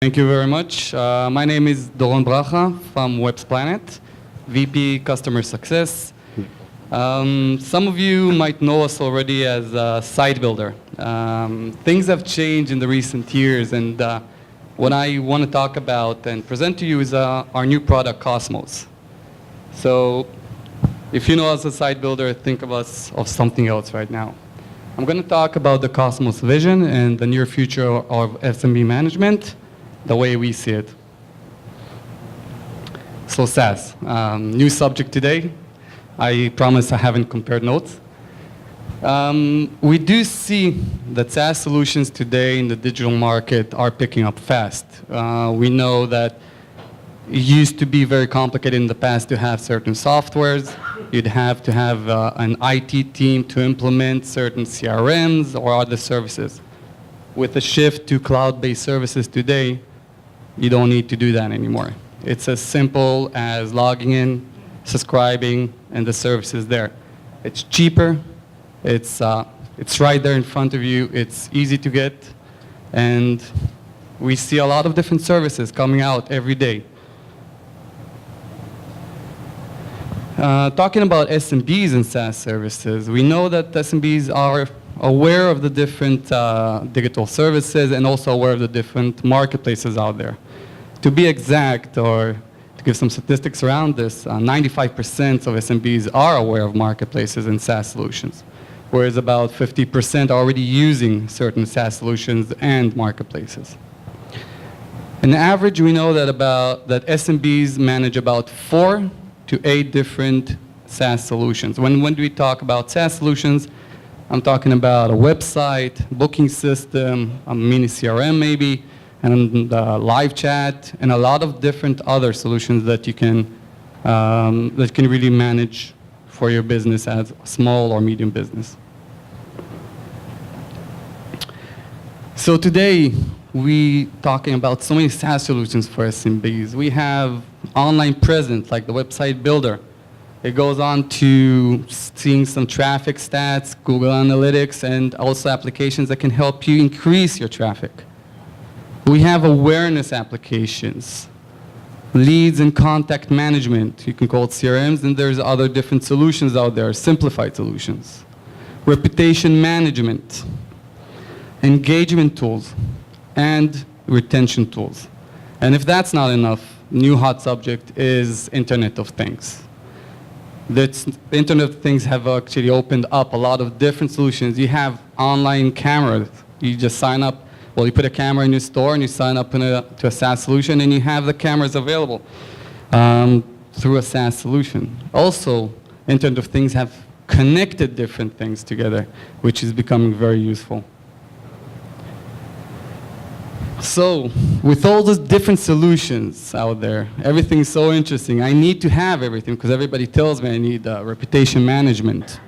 Thank you very much. My name is Doron Bracha from Websplanet, VP Customer Success. Some of you might know us already as a site builder. Things have changed in the recent years, and what I want to talk about and present to you is our new product, Cosmos. So if you know us as a site builder, think of us of something else right now. I'm going to talk about the Cosmos vision and the near future of SMB management, the way we see it. So SaaS, new subject today. I promise I haven't compared notes. We do see that SaaS solutions today in the digital market are picking up fast. We know that it used to be very complicated in the past to have certain softwares. You'd have to have an IT team to implement certain CRMs or other services. With the shift to cloud-based services today, you don't need to do that anymore. It's as simple as logging in, subscribing, and the service is there. It's cheaper, it's right there in front of you, it's easy to get, and we see a lot of different services coming out every day. Talking about SMBs and SaaS services, we know that SMBs are aware of the different digital services and also aware of the different marketplaces out there. To be exact, or to give some statistics around this, 95% of SMBs are aware of marketplaces and SaaS solutions, whereas about 50% are already using certain SaaS solutions and marketplaces. On average, we know that SMBs manage about 4 to 8 different SaaS solutions. When we talk about SaaS solutions, I'm talking about a website, booking system, a mini CRM maybe, and live chat, and a lot of different other solutions that you can really manage for your business as a small or medium business. So today, we're talking about so many SaaS solutions for SMBs. We have online presence, like the website builder. It goes on to seeing some traffic stats, Google Analytics, and also applications that can help you increase your traffic. We have awareness applications, leads and contact management. You can call it CRMs, and there's other different solutions out there, simplified solutions. Reputation management, engagement tools, and retention tools. And if that's not enough, new hot subject is Internet of Things. The Internet of Things have actually opened up a lot of different solutions. You have online cameras. You just sign up. Well, you put a camera in your store and you sign up to a SaaS solution, and you have the cameras available through a SaaS solution. Also, Internet of Things have connected different things together, which is becoming very useful. So, with all those different solutions out there, everything is so interesting. I need to have everything because everybody tells me I need reputation management.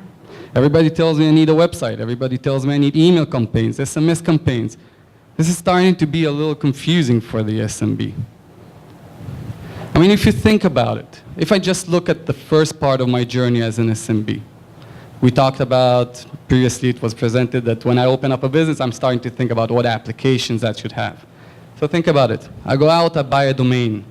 Everybody tells me I need a website. Everybody tells me I need email campaigns, SMS campaigns. This is starting to be a little confusing for the SMB. I mean, if you think about it, if I just look at the first part of my journey as an SMB, we talked about, previously it was presented that when I open up a business, I'm starting to think about what applications that should have. So think about it. I go out, I buy a domain.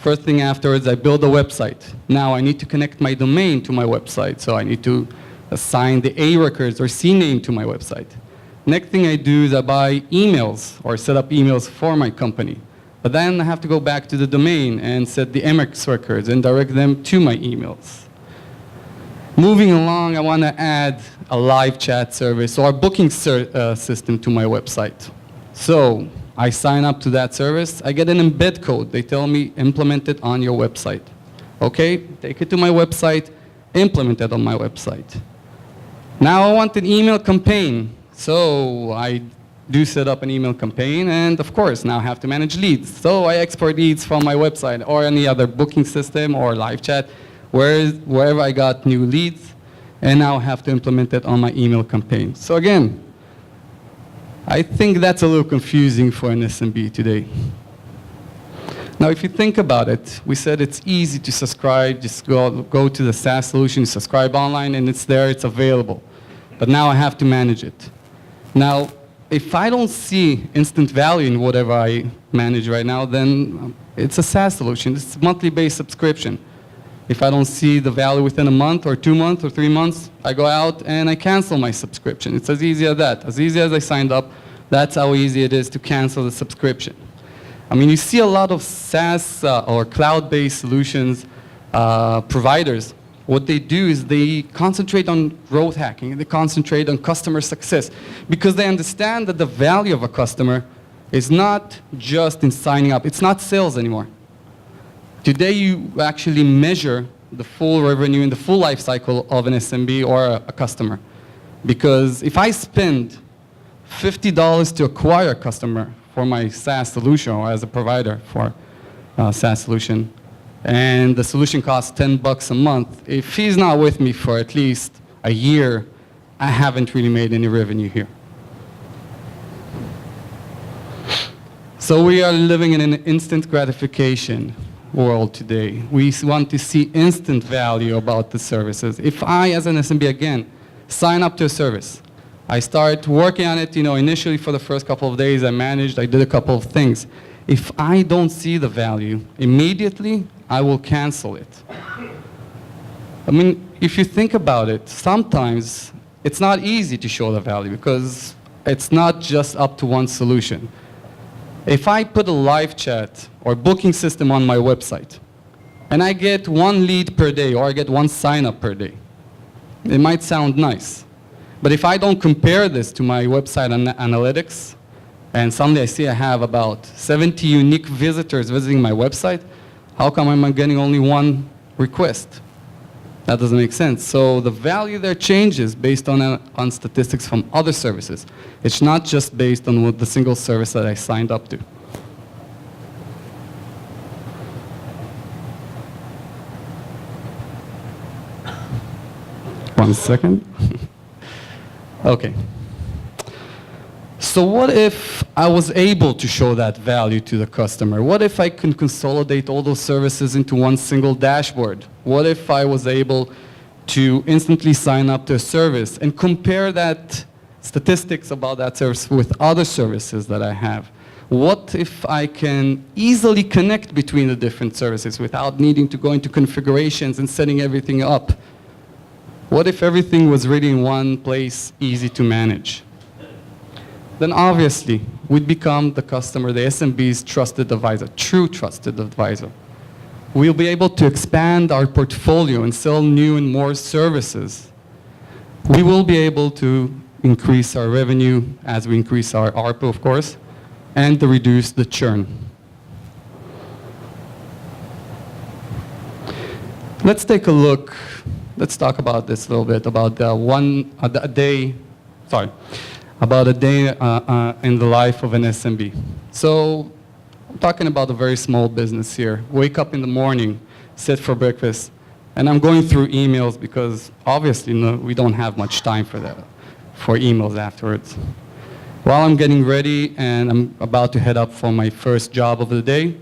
First thing afterwards, I build a website. Now I need to connect my domain to my website, so I need to assign the A records or CNAME to my website. Next thing I do is I buy emails or set up emails for my company. But then I have to go back to the domain and set the MX records and direct them to my emails. Moving along, I want to add a live chat service or a booking system to my website. So I sign up to that service. I get an embed code. They tell me, implement it on your website. Okay, take it to my website, implement it on my website. Now I want an email campaign. So I do set up an email campaign, and of course, now I have to manage leads. So I export leads from my website or any other booking system or live chat, wherever I got new leads, and now I have to implement it on my email campaign. So again, I think that's a little confusing for an SMB today. Now, if you think about it, we said it's easy to subscribe, just go to the SaaS solution, subscribe online, and it's there, it's available. But now I have to manage it. Now, if I don't see instant value in whatever I manage right now, then it's a SaaS solution. It's a monthly-based subscription. If I don't see the value within a month or 2 months or 3 months, I go out and I cancel my subscription. It's as easy as that. As easy as I signed up, that's how easy it is to cancel the subscription. I mean, you see a lot of SaaS or cloud-based solutions providers. What they do is they concentrate on growth hacking. They concentrate on customer success because they understand that the value of a customer is not just in signing up. It's not sales anymore. Today, you actually measure the full revenue and the full life cycle of an SMB or a customer. Because if I spend $50 to acquire a customer for my SaaS solution or as a provider for a SaaS solution, and the solution costs $10 a month, if he's not with me for at least a year, I haven't really made any revenue here. So we are living in an instant gratification world today. We want to see instant value about the services. If I, as an SMB, again, sign up to a service, I start working on it, initially for the first couple of days I managed, I did a couple of things. If I don't see the value, immediately I will cancel it. I mean, if you think about it, sometimes it's not easy to show the value because it's not just up to one solution. If I put a live chat or booking system on my website, and I get 1 lead per day, or I get 1 sign-up per day, it might sound nice. But if I don't compare this to my website analytics, and suddenly I see I have about 70 unique visitors visiting my website, how come I'm getting only 1 request? That doesn't make sense. So the value there changes based on statistics from other services. It's not just based on the single service that I signed up to. One second. Okay. So what if I was able to show that value to the customer? What if I can consolidate all those services into one single dashboard? What if I was able to instantly sign up to a service and compare that statistics about that service with other services that I have? What if I can easily connect between the different services without needing to go into configurations and setting everything up? What if everything was really in one place, easy to manage? Then obviously, we'd become the customer, the SMB's trusted advisor, true trusted advisor. We'll be able to expand our portfolio and sell new and more services. We will be able to increase our revenue as we increase our ARPU, of course, and to reduce the churn. Let's take a look. Let's talk about this a little bit, about a day in the life of an SMB. So I'm talking about a very small business here. Wake up in the morning, sit for breakfast, and I'm going through emails because obviously we don't have much time for that, for emails afterwards. While I'm getting ready and I'm about to head up for my first job of the day,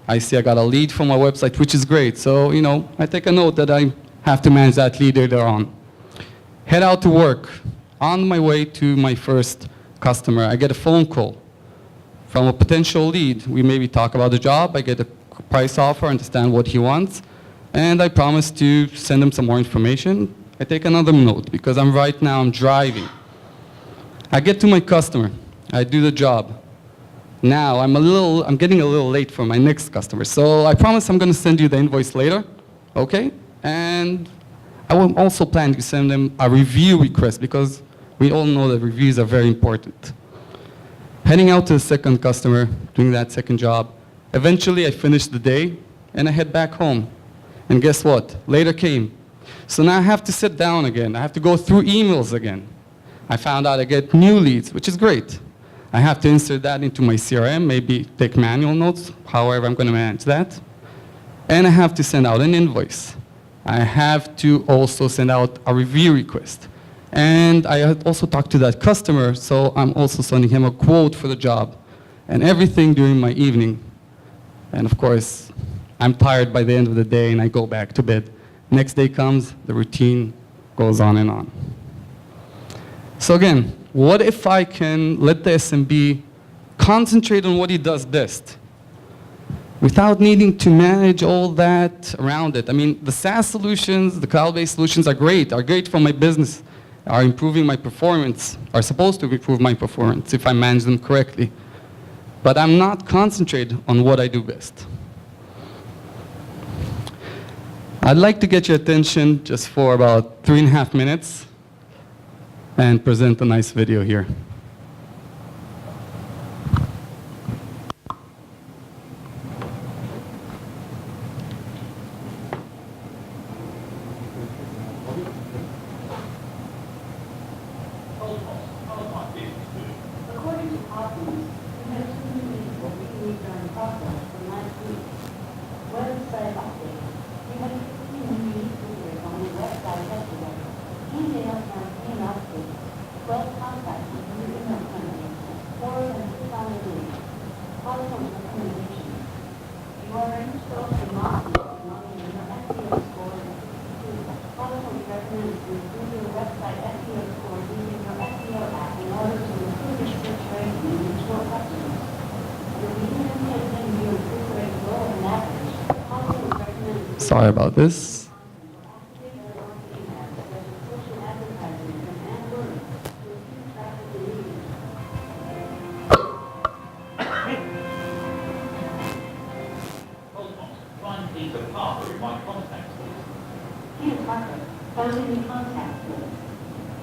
I see I got a lead from my website, which is great. So, I take a note that I have to manage that lead later on. Head out to work. On my way to my first customer, I get a phone call from a potential lead. We maybe talk about the job, I get a price offer, understand what he wants, and I promise to send him some more information. I take another note because I'm driving. I get to my customer, I do the job. Now I'm getting a little late for my next customer, so I promise I'm going to send you the invoice later, okay? And I will also plan to send them a review request because we all know that reviews are very important. Heading out to the second customer, doing that second job. Eventually, I finish the day, and I head back home. And guess what? Later came. So now I have to sit down again. I have to go through emails again. I found out I get new leads, which is great. I have to insert that into my CRM, maybe take manual notes, however I'm going to manage that. And I have to send out an invoice. I have to also send out a review request. And I also talked to that customer, so I'm also sending him a quote for the job. And everything during my evening. And of course, I'm tired by the end of the day and I go back to bed. Next day comes, the routine goes on and on. So again, what if I can let the SMB concentrate on what he does best without needing to manage all that around it? I mean, the SaaS solutions, the cloud-based solutions are great for my business, are improving my performance, are supposed to improve my performance if I manage them correctly. But I'm not concentrated on what I do best. I'd like to get your attention just for about 3.5 minutes and present a nice video here. Sorry about this.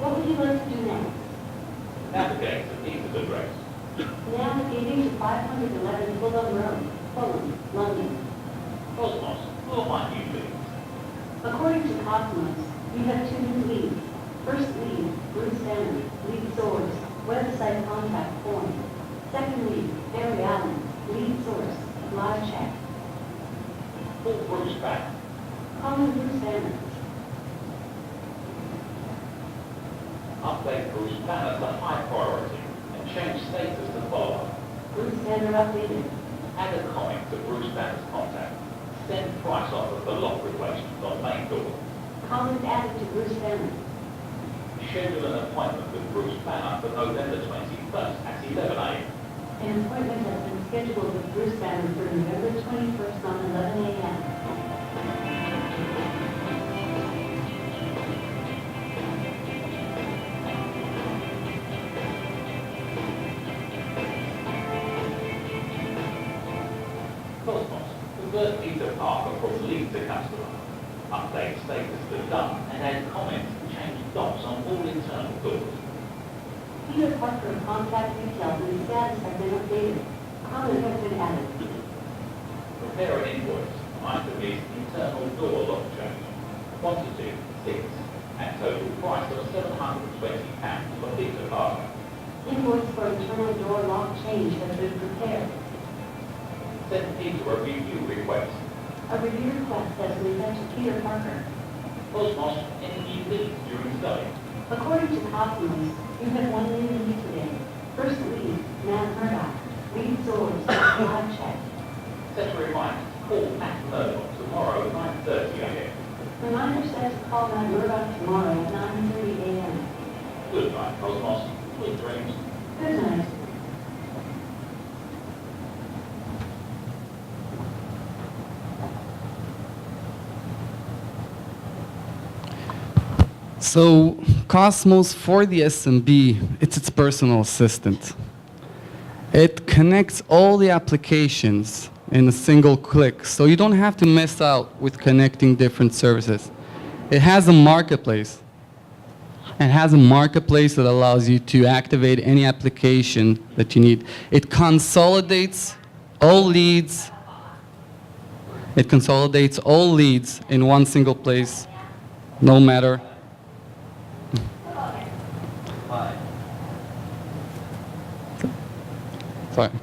What would you like to do next? Navigate to Peter's address. Navigating to 511 Fulham Road, Fulham, London. Cosmos, who might you be? According to Cosmos, you have 2 new leads. First lead, Bruce Banner, lead source, website contact form. Second lead, Barry Allen, lead source, live chat. Call Bruce back. Calling Bruce Banner. Update Bruce Banner to high priority and change status to follow. Bruce Banner updated. Add a comment to Bruce Banner's contact. Send price offer for lock replacement on main door. Comment added to Bruce Banner. Schedule an appointment with Bruce Banner for November 21st at 11 a.m. An appointment has been scheduled with Bruce Banner for November 21st on 11 a.m. Cosmos, convert Peter Parker from lead to customer. Update status to done and add comments and change docs on all internal doors. Peter Parker contact details and status have been updated. Comment has been added. Prepare an invoice. Item is internal door lock change. Quantity 6 and total price of £720 for Peter Parker. Invoice for internal door lock change has been prepared. Send Peter a review request. A review request has been sent to Peter Parker. Cosmos, any new leads during study? According to Cosmos, you have 1 new lead today. First lead, Matt Murdoch. Lead source, live chat. Set a reminder to call Matt Murdoch tomorrow at 9:30 a.m. Reminder set to call Matt Murdoch tomorrow at 9:30 a.m. Good night, Cosmos. Sweet dreams. Good night. So Cosmos for the SMB, it's its personal assistant. It connects all the applications in a single click, so you don't have to mess out with connecting different services. It has a marketplace. It has a marketplace that allows you to activate any application that you need. It consolidates all leads. It consolidates all leads in one single place, no matter.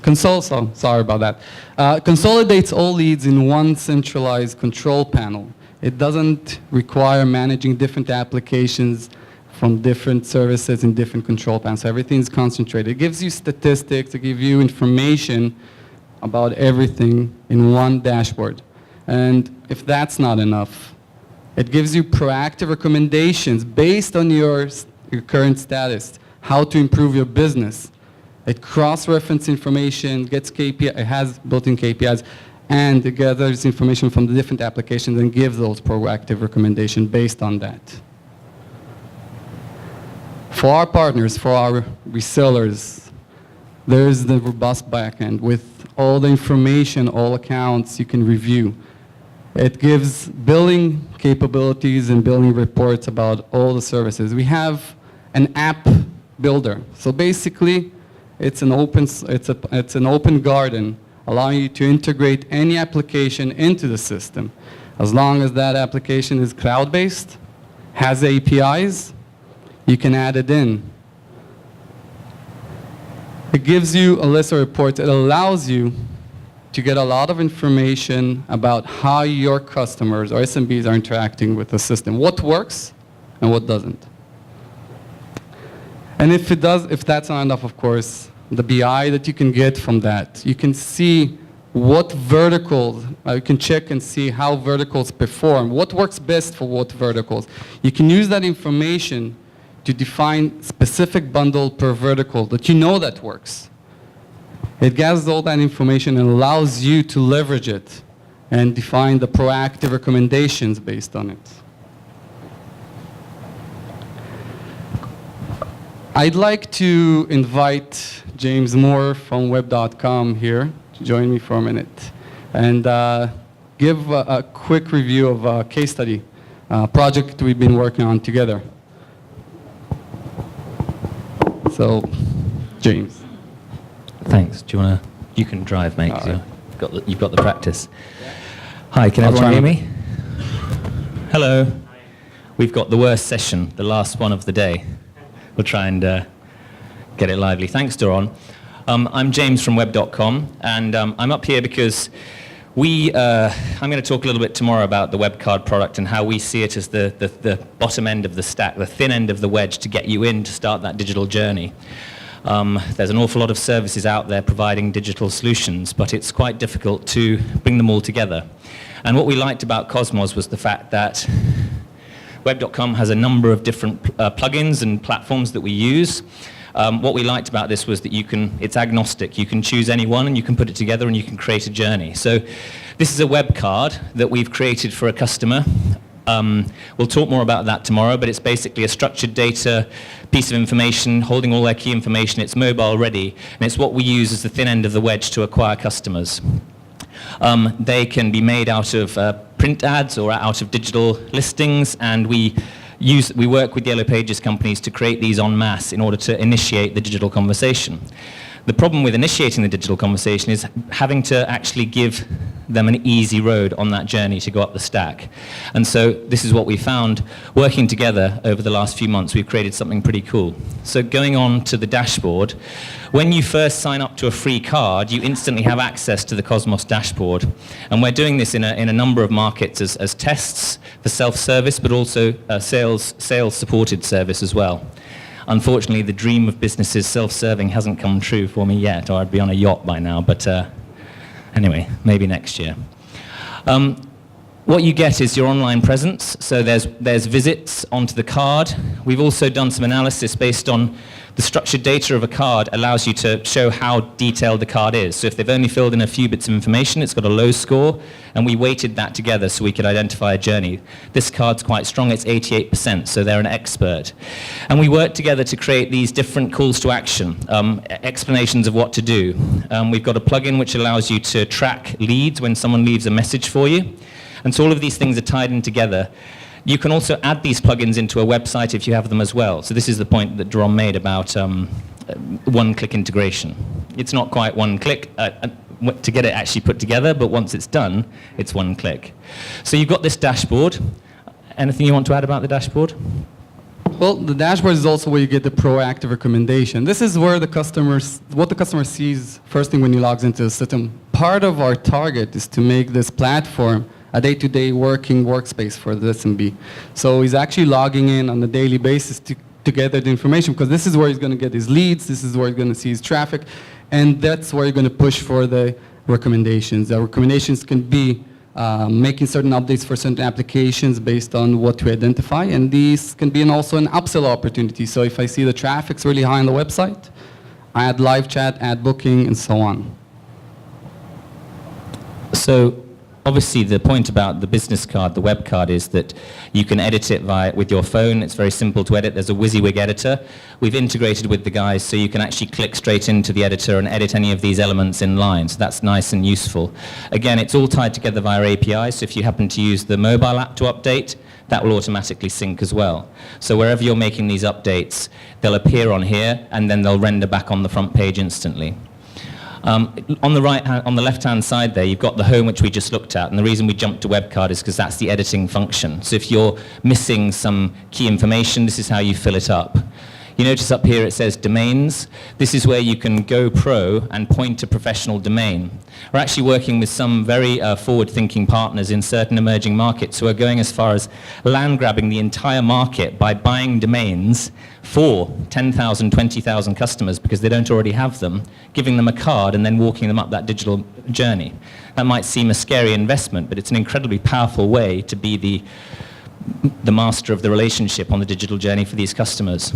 Sorry about that. Consolidates all leads in one centralized control panel. It doesn't require managing different applications from different services in different control panels. So everything's concentrated. It gives you statistics, it gives you information about everything in one dashboard. And if that's not enough, it gives you proactive recommendations based on your current status. how to improve your business. It cross-references information, gets KPI, it has built-in KPIs, and it gathers information from the different applications and gives those proactive recommendations based on that. For our partners, for our resellers, there's the robust backend with all the information, all accounts you can review. It gives billing capabilities and billing reports about all the services. We have an app builder. So basically, it's an open garden, allowing you to integrate any application into the system. As long as that application is cloud-based, has APIs, you can add it in. It gives you a list of reports. It allows you to get a lot of information about how your customers or SMBs are interacting with the system, what works and what doesn't. And if that's not enough, of course, the BI that you can get from that, you can see what verticals, you can check and see how verticals perform, what works best for what verticals. You can use that information to define specific bundle per vertical that you know that works. It gathers all that information and allows you to leverage it and define the proactive recommendations based on it. I'd like to invite James Moore from Web.com here to join me for a minute and give a quick review of a case study project we've been working on together. So, James. Thanks. Do you want to? You can drive, mate. 'Cause Right. you've got the practice. Hi, can I'll everyone try hear me? Hello. We've got the worst session, the last one of the day. We'll try and get it lively. Thanks, Doron. I'm James from Web.com, and I'm up here because I'm going to talk a little bit tomorrow about the web card product and how we see it as the bottom end of the stack, the thin end of the wedge to get you in to start that digital journey. There's an awful lot of services out there providing digital solutions, but it's quite difficult to bring them all together. And what we liked about Cosmos was the fact that Web.com has a number of different plugins and platforms that we use. What we liked about this was that it's agnostic. You can choose any one and you can put it together and you can create a journey. So this is a web card that we've created for a customer. We'll talk more about that tomorrow, but it's basically a structured data piece of information holding all their key information. It's mobile ready, and it's what we use as the thin end of the wedge to acquire customers. They can be made out of print ads or out of digital listings, and we work with Yellow Pages companies to create these en masse in order to initiate the digital conversation. The problem with initiating the digital conversation is having to actually give them an easy road on that journey to go up the stack. And so this is what we found. Working together over the last few months, we've created something pretty cool. So going on to the dashboard, when you first sign up to a free card, you instantly have access to the Cosmos dashboard. And we're doing this in a number of markets as tests for self-service, but also sales-supported service as well. Unfortunately, the dream of businesses self-serving hasn't come true for me yet, or I'd be on a yacht by now, but anyway, maybe next year. What you get is your online presence, so there's visits onto the card. We've also done some analysis based on the structured data of a card allows you to show how detailed the card is. So if they've only filled in a few bits of information, it's got a low score, and we weighted that together so we could identify a journey. This card's quite strong, it's 88%, so they're an expert. And we worked together to create these different calls to action, explanations of what to do. We've got a plugin which allows you to track leads when someone leaves a message for you. And so all of these things are tied in together. You can also add these plugins into a website if you have them as well. So this is the point that Doron made about one-click integration. It's not quite one click to get it actually put together, but once it's done, it's one click. So you've got this dashboard. Anything you want to add about the dashboard? Well, the dashboard is also where you get the proactive recommendation. This is where what the customer sees first thing when he logs into the system. Part of our target is to make this platform a day-to-day working workspace for the SMB. So he's actually logging in on a daily basis to gather the information, because this is where he's going to get his leads, this is where he's going to see his traffic, and that's where you're going to push for the recommendations. The recommendations can be making certain updates for certain applications based on what we identify, and these can be also an upsell opportunity. So if I see the traffic's really high on the website, I add live chat, add booking, and so on. So obviously the point about the business card, the web card, is that you can edit it with your phone. It's very simple to edit. There's a WYSIWYG editor. We've integrated with the guys so you can actually click straight into the editor and edit any of these elements in line. So that's nice and useful. Again, it's all tied together via API, so if you happen to use the mobile app to update, that will automatically sync as well. So wherever you're making these updates, they'll appear on here and then they'll render back on the front page instantly. On the left-hand side there, you've got the home, which we just looked at, and the reason we jumped to WebCard is because that's the editing function. So if you're missing some key information, this is how you fill it up. You notice up here it says domains. This is where you can go pro and point to professional domain. We're actually working with some very forward-thinking partners in certain emerging markets who are going as far as land-grabbing the entire market by buying domains for 10,000, 20,000 customers because they don't already have them, giving them a card and then walking them up that digital journey. That might seem a scary investment, but it's an incredibly powerful way to be the master of the relationship on the digital journey for these customers.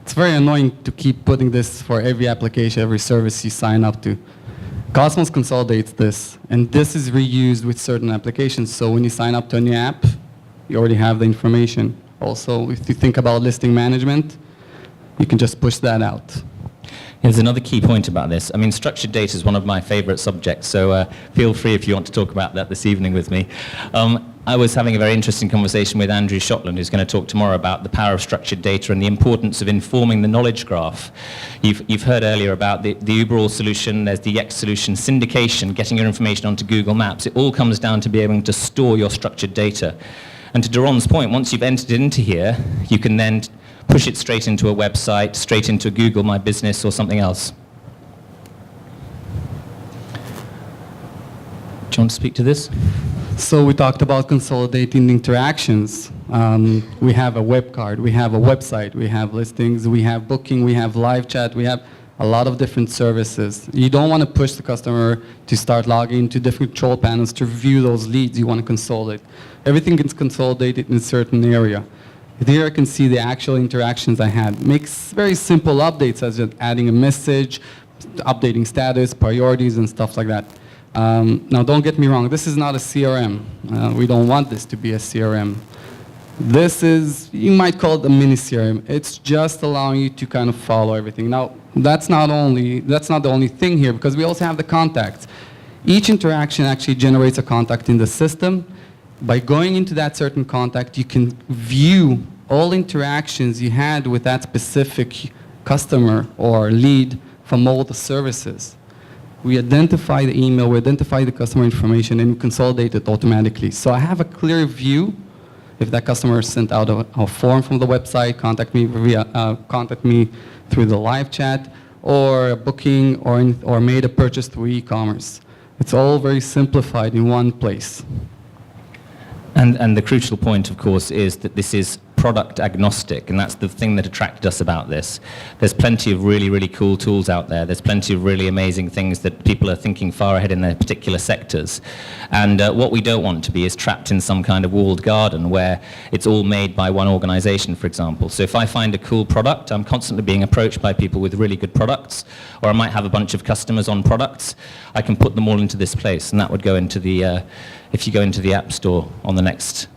It's very annoying to keep putting this for every application, every service you sign up to. Cosmos consolidates this, and this is reused with certain applications. So when you sign up to a new app, you already have the information. Also, if you think about listing management, you can just push that out. There's another key point about this. I mean, structured data is one of my favorite subjects, so feel free if you want to talk about that this evening with me. I was having a very interesting conversation with Andrew Shotland, who's going to talk tomorrow about the power of structured data and the importance of informing the knowledge graph. You've heard earlier about the Uberall solution, there's the Yext solution, syndication, getting your information onto Google Maps. It all comes down to being able to store your structured data. And to Doron's point, once you've entered it into here, you can then push it straight into a website, straight into a Google My Business or something else. Do you want to speak to this? So we talked about consolidating interactions. We have a web card, we have a website, we have listings, we have booking, we have live chat, we have a lot of different services. You don't want to push the customer to start logging into different control panels to review those leads. You want to consolidate. Everything gets consolidated in a certain area. Here I can see the actual interactions I had. Makes very simple updates, such as adding a message, updating status, priorities, and stuff like that. Now, don't get me wrong. This is not a CRM. We don't want this to be a CRM. This is, you might call it a mini CRM. It's just allowing you to kind of follow everything. Now, that's not the only thing here, because we also have the contacts. Each interaction actually generates a contact in the system. By going into that certain contact, you can view all interactions you had with that specific customer or lead from all the services. We identify the email, we identify the customer information, and we consolidate it automatically. So I have a clear view if that customer sent out a form from the website, contact me through the live chat, or a booking, or made a purchase through e-commerce. It's all very simplified in one place. And the crucial point, of course, is that this is product agnostic, and that's the thing that attracted us about this. There's plenty of really, really cool tools out there. There's plenty of really amazing things that people are thinking far ahead in their particular sectors. And what we don't want to be is trapped in some kind of walled garden where it's all made by one organization, for example. So if I find a cool product, I'm constantly being approached by people with really good products, or I might have a bunch of customers on products. I can put them all into this place, and that would go into the, if you go into the App Store on the next.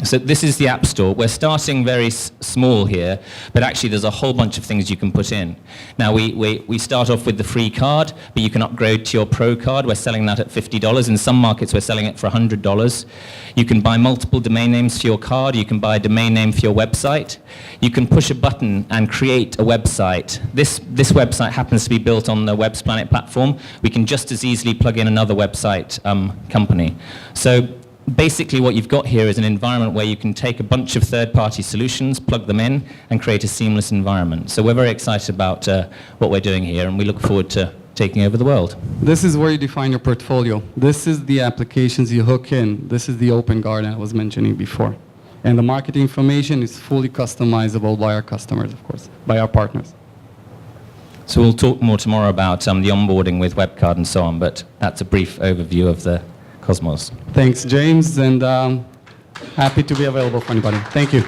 So this is the App Store. We're starting very small here, but actually there's a whole bunch of things you can put in. Now we start off with the free card, but you can upgrade to your Pro card. We're selling that at $50. In some markets we're selling it for $100. You can buy multiple domain names for your card. You can buy a domain name for your website. You can push a button and create a website. This website happens to be built on the Websplanet platform. We can just as easily plug in another website company. So basically what you've got here is an environment where you can take a bunch of third-party solutions, plug them in, and create a seamless environment. So we're very excited about what we're doing here, and we look forward to taking over the world. This is where you define your portfolio. This is the applications you hook in. This is the open garden I was mentioning before. And the marketing information is fully customizable by our customers, of course, by our partners. So we'll talk more tomorrow about the onboarding with WebCard and so on, but that's a brief overview of the Cosmos. Thanks, James, and happy to be available for anybody. Thank you.